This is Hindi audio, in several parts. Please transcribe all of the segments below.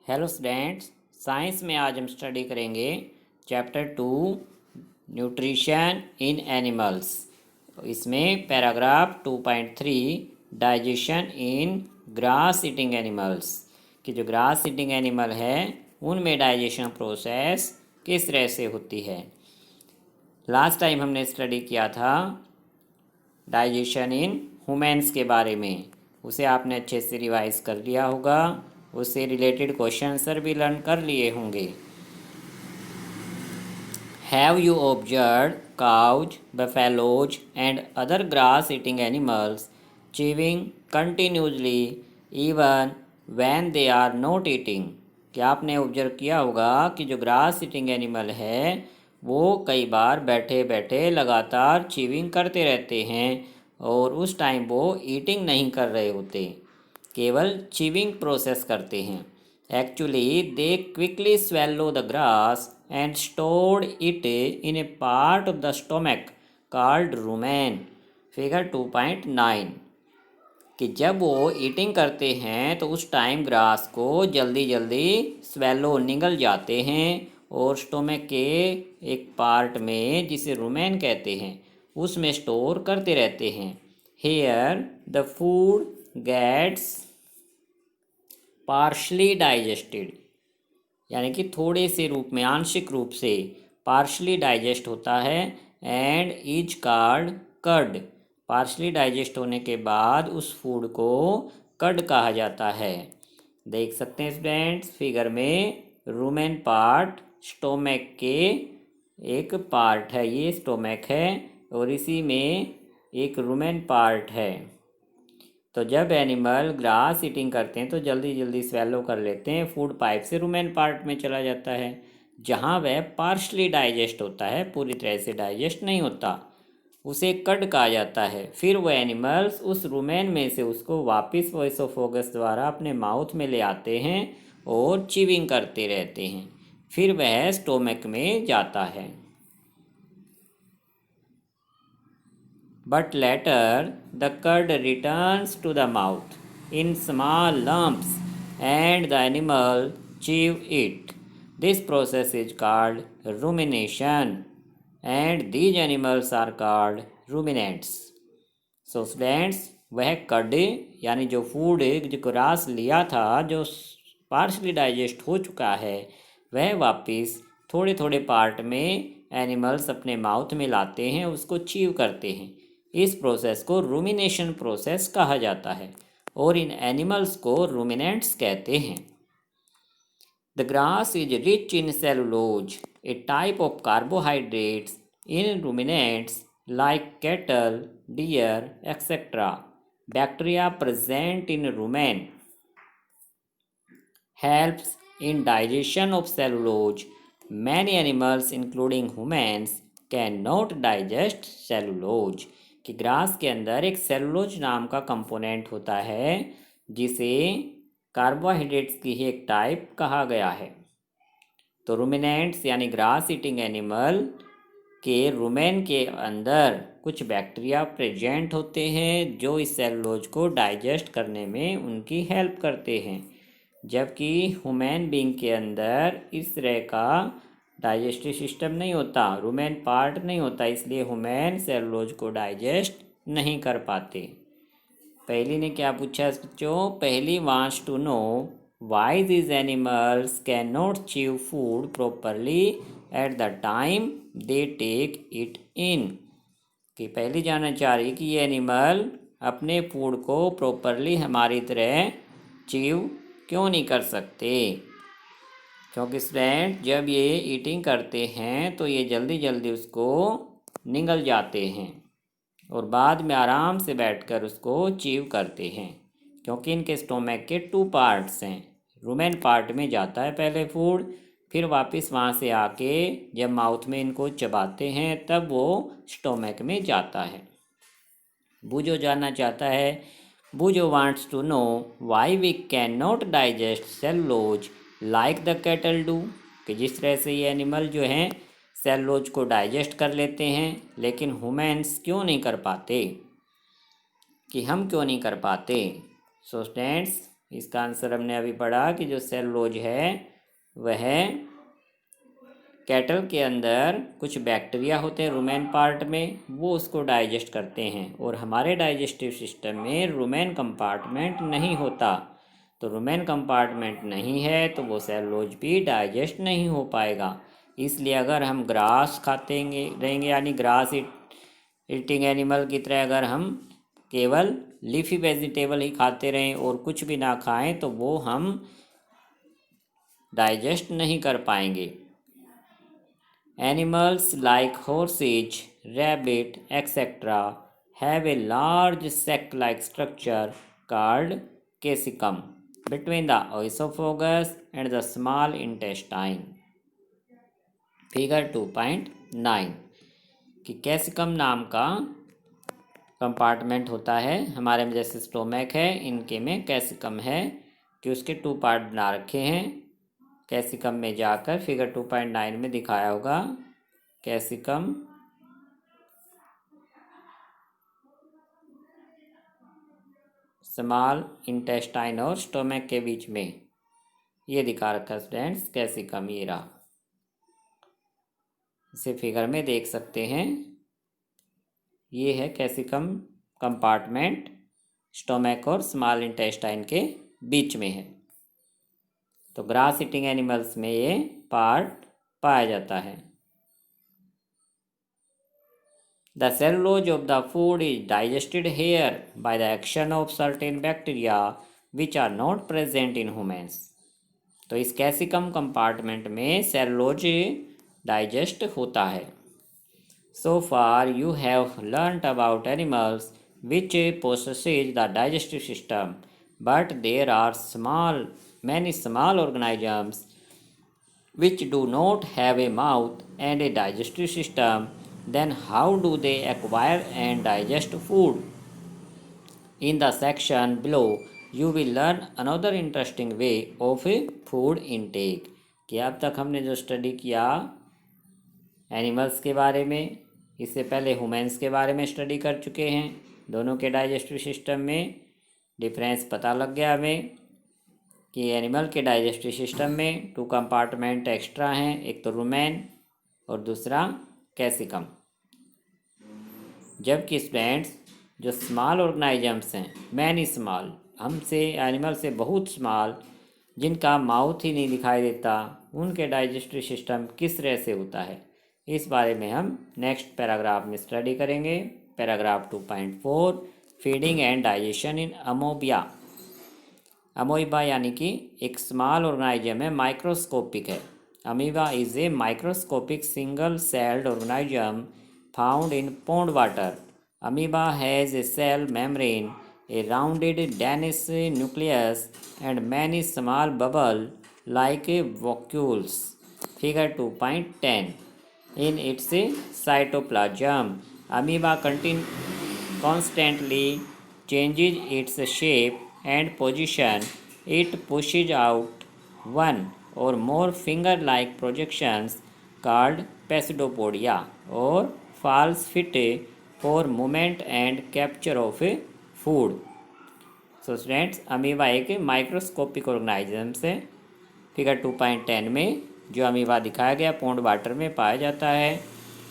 हेलो स्टूडेंट्स, साइंस में आज हम स्टडी करेंगे चैप्टर 2 न्यूट्रिशन इन एनिमल्स। इसमें पैराग्राफ 2.3 डाइजेशन इन ग्रास ईटिंग एनिमल्स कि जो ग्रास ईटिंग एनिमल है उनमें डाइजेशन प्रोसेस किस तरह से होती है। लास्ट टाइम हमने स्टडी किया था डाइजेशन इन ह्यूमन्स के बारे में, उसे आपने अच्छे से रिवाइज कर लिया होगा। उससे रिलेटेड क्वेश्चन आंसर भी लर्न कर लिए होंगे। Have you observe cows, buffaloes and other grass eating animals chewing continuously even when they are not eating? क्या आपने ऑब्जर्व किया होगा कि जो ग्रास ईटिंग एनिमल है वो कई बार बैठे बैठे लगातार चीविंग करते रहते हैं और उस टाइम वो ईटिंग नहीं कर रहे होते, केवल चीविंग प्रोसेस करते हैं। Actually they quickly swallow the grass and stored it in A part of the stomach called rumen. Figure 2.9 कि जब वो ईटिंग करते हैं तो उस टाइम ग्रास को जल्दी जल्दी स्वेलो निगल जाते हैं और स्टोमक के एक पार्ट में, जिसे रुमेन कहते हैं, उसमें स्टोर करते रहते हैं। Here the food gets partially digested, यानी कि थोड़े से रूप में, आंशिक रूप से पार्शली डाइजेस्ट होता है, and is called curd. Partially digest होने के बाद उस फूड को कर्ड कहा जाता है। देख सकते हैं स्टूडेंट्स फिगर में, रूमेन पार्ट स्टोमक के एक पार्ट है, ये स्टोमक है और इसी में एक रूमेन पार्ट है। तो जब एनिमल ग्रास ईटिंग करते हैं तो जल्दी जल्दी स्वेलो कर लेते हैं, फूड पाइप से रूमेन पार्ट में चला जाता है जहाँ वह पार्शली डाइजेस्ट होता है, पूरी तरह से डाइजेस्ट नहीं होता, उसे कर्ड कहा जाता है। फिर वह एनिमल्स उस रूमेन में से उसको वापस वो एसोफेगस द्वारा अपने माउथ में ले आते हैं और चीविंग करते रहते हैं, फिर वह स्टोमक में जाता है। But later the curd returns to the mouth in small lumps and the animal chew it. This process is called rumination and these animals are called ruminants. So students, वह कर्ड यानी जो फूड जो ग्रास लिया था, जो पार्शली डाइजेस्ट हो चुका है, वह वापस थोड़े थोड़े पार्ट में एनिमल्स अपने माउथ में लाते हैं, उसको चीव करते हैं। इस प्रोसेस को रूमिनेशन प्रोसेस कहा जाता है और इन एनिमल्स को रूमिनेंट्स कहते हैं। The grass is rich in cellulose, A type of carbohydrates in ruminants like cattle, deer, etc. Bacteria present in rumen helps in digestion of cellulose. Many animals, including humans, cannot digest cellulose. कि ग्रास के अंदर एक सेलुलोज नाम का कंपोनेंट होता है जिसे कार्बोहाइड्रेट्स की ही एक टाइप कहा गया है। तो रूमिनेंट्स यानी ग्रास ईटिंग एनिमल के रूमेन के अंदर कुछ बैक्टीरिया प्रेजेंट होते हैं जो इस सेलुलोज को डाइजेस्ट करने में उनकी हेल्प करते हैं, जबकि ह्यूमन बीइंग के अंदर इस तरह का डाइजेस्टिव सिस्टम नहीं होता, रूमेन पार्ट नहीं होता, इसलिए ह्यूमन सेलुलोज को डाइजेस्ट नहीं कर पाते। पहली ने क्या पूछा बच्चों? Paheli wants to know why this animals can not chew food properly at the time they take it in. कि पहली जानना चाह रही कि ये एनिमल अपने फूड को प्रॉपरली हमारी तरह च्यू क्यों नहीं कर सकते। क्योंकि स्टूडेंट जब ये ईटिंग करते हैं तो ये जल्दी जल्दी उसको निगल जाते हैं और बाद में आराम से बैठकर उसको च्यू करते हैं, क्योंकि इनके स्टोमक के 2 पार्ट्स हैं। रूमेन पार्ट में जाता है पहले फूड, फिर वापस वहाँ से आके जब माउथ में इनको चबाते हैं तब वो स्टोमक में जाता है। बूजो जानना चाहता है, Boojho wants to know why we can not digest cellulose like the cattle do. कि जिस तरह से ये एनिमल जो हैं सेलुलोज को डाइजेस्ट कर लेते हैं, लेकिन ह्यूमन्स क्यों नहीं कर पाते, कि हम क्यों नहीं कर पाते। सो स्टूडेंट्स, इसका आंसर हमने अभी पढ़ा कि जो सेलुलोज है वह कैटल के अंदर कुछ बैक्टीरिया होते हैं रुमेन पार्ट में, वो उसको डाइजेस्ट करते हैं। और हमारे डाइजेस्टिव सिस्टम में रुमेन कंपार्टमेंट नहीं होता, तो रुमेन कंपार्टमेंट नहीं है तो वो सेलुलोज भी डाइजेस्ट नहीं हो पाएगा। इसलिए अगर हम ग्रास खाते रहेंगे, यानी ग्रास ईटिंग एनिमल की तरह अगर हम केवल लीफी वेजिटेबल ही खाते रहें और कुछ भी ना खाएं, तो वो हम डाइजेस्ट नहीं कर पाएंगे। Animals like horses, rabbit, etc. have a large sac-like structure called caecum between the esophagus and the small intestine. Figure 2.9 कि कैसिकम नाम का कंपार्टमेंट होता है हमारे में, जैसे स्टोमक है इनके में कैसिकम है कि उसके 2 पार्ट बना रखे हैं। कैसिकम में जाकर फिगर 2.9 में दिखाया होगा, कैसिकम स्मॉल इंटेस्टाइन और स्टोमक के बीच में ये दिखा रखा है स्टूडेंट्स, कैसिकम ये रहा, इसे फिगर में देख सकते हैं। ये है कैसिकम कंपार्टमेंट, स्टोमक और स्मॉल इंटेस्टाइन के बीच में है। तो ग्रास ईटिंग एनिमल्स में ये पार्ट पाया जाता है। The cellulose of the food is digested here by the action of certain bacteria which are not present in humans. तो इस कैसिकम कंपार्टमेंट में सेलुलोज डाइजेस्ट होता है। So far you have learnt about animals which possesses the digestive system, but there are many small organisms which do not have a mouth and a digestive system. Then how do they acquire and digest food? In the section below you will learn another interesting way of food intake. कि अब तक हमने जो स्टडी किया एनिमल्स के बारे में, इससे पहले ह्यूमन्स के बारे में स्टडी कर चुके हैं। दोनों के डाइजेस्टिव सिस्टम में डिफरेंस पता लग गया हमें कि एनिमल के डाइजेस्टिव सिस्टम में 2 कंपार्टमेंट एक्स्ट्रा हैं, एक तो रुमेन और दूसरा कैसिकम। जबकि स्टूडेंट्स जो स्मॉल ऑर्गेनिजम्स हैं, मैनी स्मॉल, हमसे एनिमल से बहुत स्मॉल, जिनका माउथ ही नहीं दिखाई देता, उनके डाइजेस्टिव सिस्टम किस तरह से होता है, इस बारे में हम नेक्स्ट पैराग्राफ में स्टडी करेंगे। Paragraph 2.4 feeding and digestion in amoeba. Amoeba यानी कि एक स्मॉल ऑर्गेनिज्म है, माइक्रोस्कोपिक है। Amoeba is a microscopic single celled organism found in pond water. Amoeba has a cell membrane, a rounded Danish nucleus and many small bubble like vacuoles. Figure 2.10. In its cytoplasm, amoeba constantly changes its shape and position. It pushes out one or more finger-like projections called pseudopodia or false feet for movement and capture of food. So students amoeba एक माइक्रोस्कोपिक ऑर्गेनिजम्स है। फिगर 2.10 में जो अमीबा दिखाया गया पॉन्ड वाटर में पाया जाता है,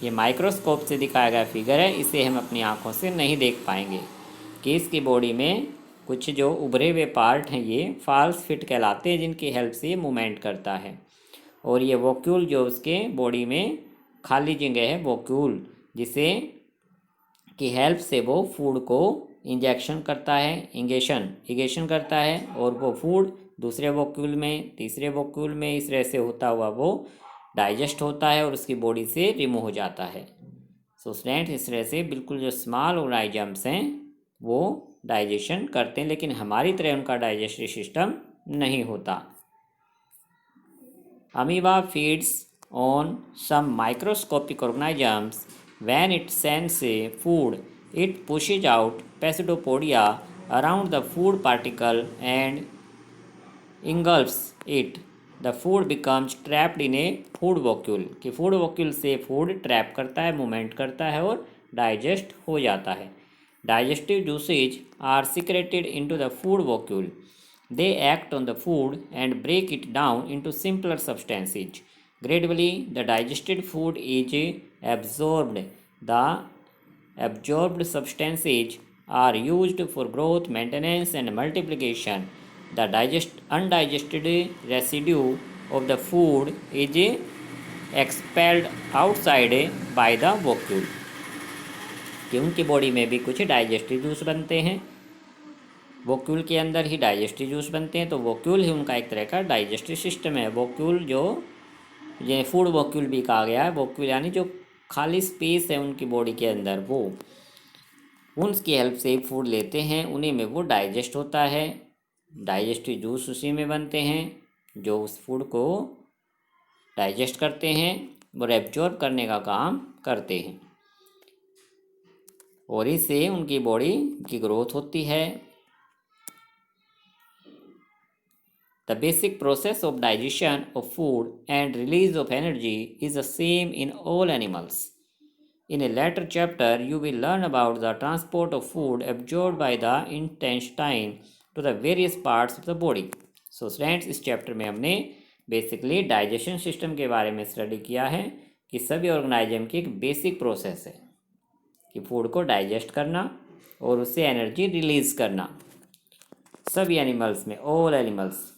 ये माइक्रोस्कोप से दिखाया गया फिगर है। इसे हम अपनी आँखों से नहीं देख पाएंगे कि इसकी बॉडी में कुछ जो उभरे हुए पार्ट हैं ये फॉल्स फिट कहलाते हैं, जिनकी हेल्प से ये मूवमेंट करता है। और ये वोक्यूल जो उसके बॉडी में खाली जगह है, वोक्यूल, जिसे की हेल्प से वो फूड को इंजेक्शन करता है, इगेशन करता है, और वो फूड दूसरे वोक्यूल में, तीसरे वोक्यूल में, इस तरह से होता हुआ वो डाइजेस्ट होता है और उसकी बॉडी से रिमूव हो जाता है। सो स्टूडेंट इस तरह से बिल्कुल जो स्मॉल ऑर्गेनिजम्स हैं वो डाइजेशन करते हैं, लेकिन हमारी तरह उनका डाइजेस्टिव सिस्टम नहीं होता। Amoeba feeds on some microscopic organisms. When it sends food, it pushes out pseudopodia around the food particle and engulfs it. The food becomes trapped in a food vacuole कि फूड वॉक्यूल से फूड ट्रैप करता है, मूवमेंट करता है और डाइजेस्ट हो जाता है। Digestive juices are secreted into the food vacuole. They act on the food and break it down into simpler substances. Gradually, the digested food is absorbed. The absorbed substances are used for growth, maintenance, and multiplication. The undigested residue of the food is expelled outside by the vacuole. कि उनकी बॉडी में भी कुछ डाइजेस्टिव जूस बनते हैं, वोक्यूल के अंदर ही डाइजेस्टिव जूस बनते हैं। तो वोक्यूल ही उनका एक तरह का डाइजेस्टिव सिस्टम है। वोक्यूल जो ये फूड वोक्यूल भी कहा गया है, वोक्यूल यानी जो खाली स्पेस है उनकी बॉडी के अंदर, वो उनकी हेल्प से फूड लेते हैं, उन्हीं में वो डाइजेस्ट होता है। डाइजेस्टिव जूस उसी में बनते हैं जो उस फूड को डाइजेस्ट करते हैं और एब्जॉर्ब करने का काम करते हैं, और इससे उनकी बॉडी की ग्रोथ होती है। The basic process of digestion of food and release of energy is the same in all animals. In a later chapter, you will learn about the transport of food absorbed by the intestine to the various parts of the body. So friends, इस चैप्टर में हमने बेसिकली डाइजेशन सिस्टम के बारे में स्टडी किया है कि सभी ऑर्गेनाइजम की एक बेसिक प्रोसेस है कि फूड को डाइजेस्ट करना और उससे एनर्जी रिलीज़ करना। सभी एनिमल्स में, ऑल एनिमल्स,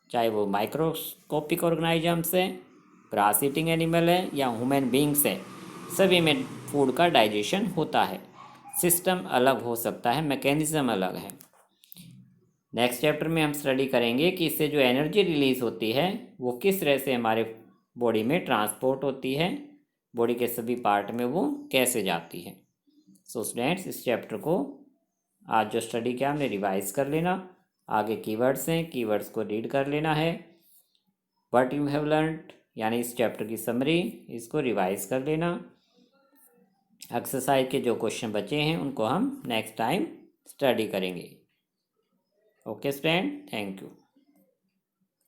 चाहे वो माइक्रोस्कोपिक ऑर्गेनाइजम्स हैं, ग्रास ईटिंग एनिमल है या ह्यूमन बींग्स हैं, सभी में फूड का डाइजेशन होता है। सिस्टम अलग हो सकता है, मैकेनिज़्म अलग है। नेक्स्ट चैप्टर में हम स्टडी करेंगे कि इससे जो एनर्जी रिलीज़ होती है वो किस तरह से हमारे बॉडी में ट्रांसपोर्ट होती है, बॉडी के सभी पार्ट में वो कैसे जाती है। सो स्टूडेंट्स, इस चैप्टर को आज जो स्टडी किया हमने रिवाइज कर लेना। आगे कीवर्ड्स हैं, कीवर्ड्स को रीड कर लेना है। व्हाट यू हैव लर्नड यानी इस चैप्टर की समरी, इसको रिवाइज कर लेना। एक्सरसाइज के जो क्वेश्चन बचे हैं उनको हम नेक्स्ट टाइम स्टडी करेंगे। Okay student, thank you.